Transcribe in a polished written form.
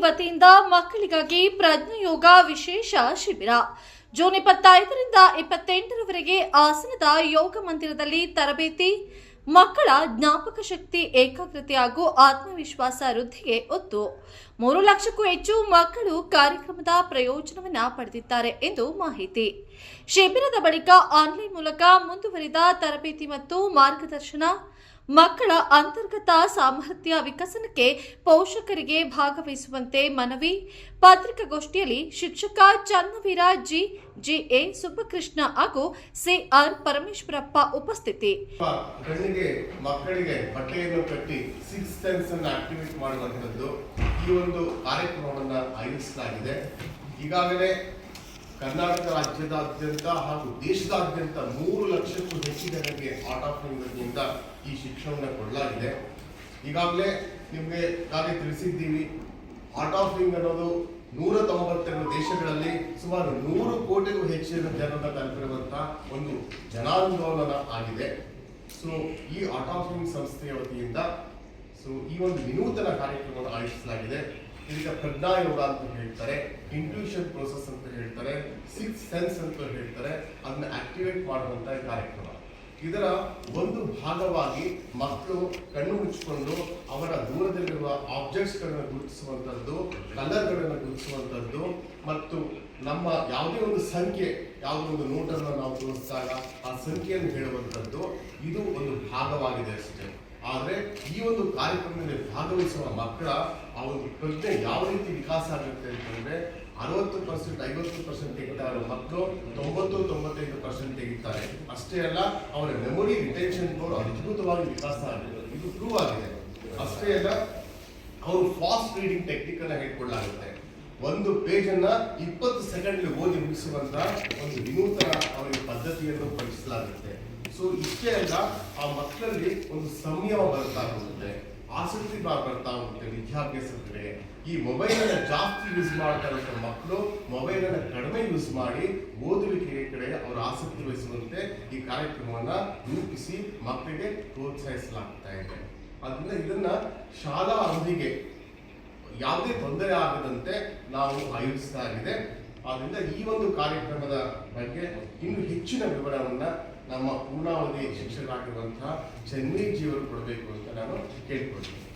ವತಿಯಿಂದ ಮಕ್ಕಳಿಗಾಗಿ ಪ್ರಜ್ಞಾಯೋಗ ವಿಶೇಷ ಶಿಬಿರ ಜೂನ್ 25ರಿಂದ 28ರವರೆಗೆ ಹಾಸನದ ಯೋಗ ಮಂದಿರದಲ್ಲಿ ತರಬೇತಿ. ಮಕ್ಕಳ ಜ್ಞಾಪಕ ಶಕ್ತಿ, ಏಕಾಗ್ರತೆ ಹಾಗೂ ಆತ್ಮವಿಶ್ವಾಸ ವೃದ್ಧಿಗೆ ಒತ್ತು. 3 ಲಕ್ಷಕ್ಕೂ ಹೆಚ್ಚು ಮಕ್ಕಳು ಕಾರ್ಯಕ್ರಮದ ಪ್ರಯೋಜನವನ್ನು ಪಡೆದಿದ್ದಾರೆ ಎಂದು ಮಾಹಿತಿ. ಶಿಬಿರದ ಬಳಿಕ ಆನ್ಲೈನ್ ಮೂಲಕ ಮುಂದುವರಿದ ತರಬೇತಿ ಮತ್ತು ಮಾರ್ಗದರ್ಶನ. ಮಕ್ಕಳ ಅಂತರ್ಗತ ಸಾಮರ್ಥ್ಯ ವಿಕಸನಕ್ಕೆ ಪೋಷಕರಿಗೆ ಭಾಗವಹಿಸುವಂತೆ ಮನವಿ. ಪತ್ರಿಕಾಗೋಷ್ಠಿಯಲ್ಲಿ ಶಿಕ್ಷಕ ಚನ್ನವೀರ ಜಿಎ ಸುಬ್ಬಕೃಷ್ಣ ಹಾಗೂ ಸಿಆರ್ ಪರಮೇಶ್ವರಪ್ಪ ಉಪಸ್ಥಿತಿ. ಕಣ್ಣಿಗೆ ಮಕ್ಕಳಿಗೆ ಬಟ್ಟೆಯನ್ನು ಕಟ್ಟಿ 6 ಸೆನ್ಸ್ ಅನ್ನು ಆಕ್ಟಿವೇಟ್ ಮಾಡುವಂತದ್ದು ಈ ಒಂದು ಕಾರ್ಯಕ್ರಮವನ್ನು ಆಯೋಜಿಸಲಾಗಿದೆ. ಈಗಾಗಲೇ ಕರ್ನಾಟಕ ರಾಜ್ಯದಾದ್ಯಂತ ಹಾಗೂ ದೇಶದಾದ್ಯಂತ 3 ಲಕ್ಷಕ್ಕೂ ಹೆಚ್ಚು ಜನರಿಗೆ ಆರ್ಟ್ ಆಫ್ ಲಿವಿಂಗ್ ಈ ಶಿಕ್ಷಣವನ್ನು ಕೊಡಲಾಗಿದೆ. ಈಗಾಗಲೇ ನಿಮಗೆ ತಿಳಿಸಿದ್ದೀವಿ, ಆರ್ಟ್ ಆಫ್ ಲಿವಿಂಗ್ ಅನ್ನೋದು 192 ದೇಶಗಳಲ್ಲಿ ಸುಮಾರು 100 ಕೋಟಿಗೂ ಹೆಚ್ಚಿನ ಜನರನ್ನು ತಲುಪಿರುವಂತಹ ಒಂದು ಜನಾಂದೋಲನ ಆಗಿದೆ. ಸೊ ಈ ಆರ್ಟ್ ಆಫ್ ಲಿವಿಂಗ್ ಸಂಸ್ಥೆಯ ವತಿಯಿಂದ ಈ ಒಂದು ವಿನೂತನ ಕಾರ್ಯಕ್ರಮವನ್ನು ಆಯೋಜಿಸಲಾಗಿದೆ. ಇದಕ್ಕೆ ಪ್ರಜ್ಞಾಯೋಗ ಅಂತ ಹೇಳ್ತಾರೆ, ಇಂಟ್ಯೂಷನ್ ಪ್ರೋಸೆಸ್ ಅಂತ ಹೇಳ್ತಾರೆ, 6 ಸೆನ್ಸ್ ಅಂತ ಹೇಳ್ತಾರೆ. ಅದನ್ನ ಆಕ್ಟಿವೇಟ್ ಮಾಡುವಂತ ಕಾರ್ಯಕ್ರಮ. ಇದರ ಒಂದು ಭಾಗವಾಗಿ ಮಕ್ಕಳು ಕಣ್ಣು ಮುಚ್ಚಿಕೊಂಡು ಅವರ ದೂರದಲ್ಲಿರುವ ಆಬ್ಜೆಕ್ಟ್ಸ್ಗಳನ್ನು ಗುರುತಿಸುವಂಥದ್ದು, ಕಲರ್ಗಳನ್ನು ಗುರುತಿಸುವಂಥದ್ದು ಮತ್ತು ನಮ್ಮ ಯಾವುದೇ ಒಂದು ಸಂಖ್ಯೆ, ಯಾವುದೋ ಒಂದು ನೋಟನ್ನು ನಾವು ತೋರಿಸಿದಾಗ ಆ ಸಂಖ್ಯೆಯನ್ನು ಹೇಳುವಂಥದ್ದು ಇದು ಒಂದು ಭಾಗವಾಗಿದೆ ಅಷ್ಟೇ. ಆದರೆ ಈ ಒಂದು ಕಾರ್ಯಕ್ರಮದಲ್ಲಿ ಭಾಗವಹಿಸುವ ಮಕ್ಕಳ ಆ ಒಂದು ಪ್ರಜ್ಞೆ ಯಾವ ರೀತಿ ವಿಕಾಸ ಆಗುತ್ತೆ ಅಂತಂದ್ರೆ 60%, 50% ತೆಗಿತಾರೆ ಮಕ್ಕಳು, 90-95% ತೆಗಿತಾರೆ. ಅಷ್ಟೇ ಅಲ್ಲ, ಅವರ ಮೆಮೊರಿ ರಿಟೆನ್ಷನ್ ಪವರ್ ಅದ್ಭುತವಾಗಿ ವಿಕಾಸ ಆಗಿದೆ. ಇದು ಪ್ರೂವ್ ಆಗಿದೆ. ಅಷ್ಟೇ ಅಲ್ಲ, ಅವರು ಫಾಸ್ಟ್ ರೀಡಿಂಗ್ ಟೆಕ್ನಿಕ್ ಅನ್ನ ಹೇಳ್ಕೊಳ್ಳಾಗುತ್ತೆ. ಒಂದು ಪೇಜ್ ಅನ್ನ 20 ಸೆಕೆಂಡ್ ಓದಿ ಮುಗಿಸುವಂತ ಒಂದು ವಿನೂತನ ಅವರಿಗೆ ಪದ್ಧತಿಯನ್ನು ಪಡಿಸಲಾಗುತ್ತೆ. ಸೊ ಇಷ್ಟೇ ಅಲ್ಲ, ಆ ಮಕ್ಕಳಲ್ಲಿ ಒಂದು ಸಂಯಮ ಬರ್ತಾ ಹೋಗುತ್ತೆ, ಆಸಕ್ತಿ ಬರ್ತಾ ಹೋಗುತ್ತೆ ವಿದ್ಯಾಭ್ಯಾಸದ ಕಡೆ. ಈ ಮೊಬೈಲ್ ಅನ್ನ ಜಾಸ್ತಿ ಯೂಸ್ ಮಾಡ್ತಾ ಇರೋ ಮಕ್ಕಳು ಮೊಬೈಲ್ ಅನ್ನ ಕಡಿಮೆ ಯೂಸ್ ಮಾಡಿ ಓದುವಿಕೆಯ ಕಡೆ ಅವರ ಆಸಕ್ತಿ ವಹಿಸುವಂತೆ ಈ ಕಾರ್ಯಕ್ರಮವನ್ನ ರೂಪಿಸಿ ಮಕ್ಕಳಿಗೆ ಪ್ರೋತ್ಸಾಹಿಸಲಾಗ್ತಾ ಇದೆ. ಅದರಿಂದ ಇದನ್ನ ಶಾಲಾ ಅವಧಿಗೆ ಯಾವುದೇ ತೊಂದರೆ ಆಗದಂತೆ ನಾವು ಆಯೋಜಿಸಲಾಗಿದೆ. ಆದ್ರಿಂದ ಈ ಒಂದು ಕಾರ್ಯಕ್ರಮದ ಬಗ್ಗೆ ಇನ್ನು ಹೆಚ್ಚಿನ ವಿವರವನ್ನ ನಮ್ಮ ಪೂರ್ಣಾವಧಿ ಶಿಕ್ಷಕರಾಗಿರುವಂತಹ ಚನ್ನಿಜಿಯವರು ಕೊಡಬೇಕು ಅಂತ ನಾನು ಕೇಳ್ಕೊಳ್ತೀನಿ.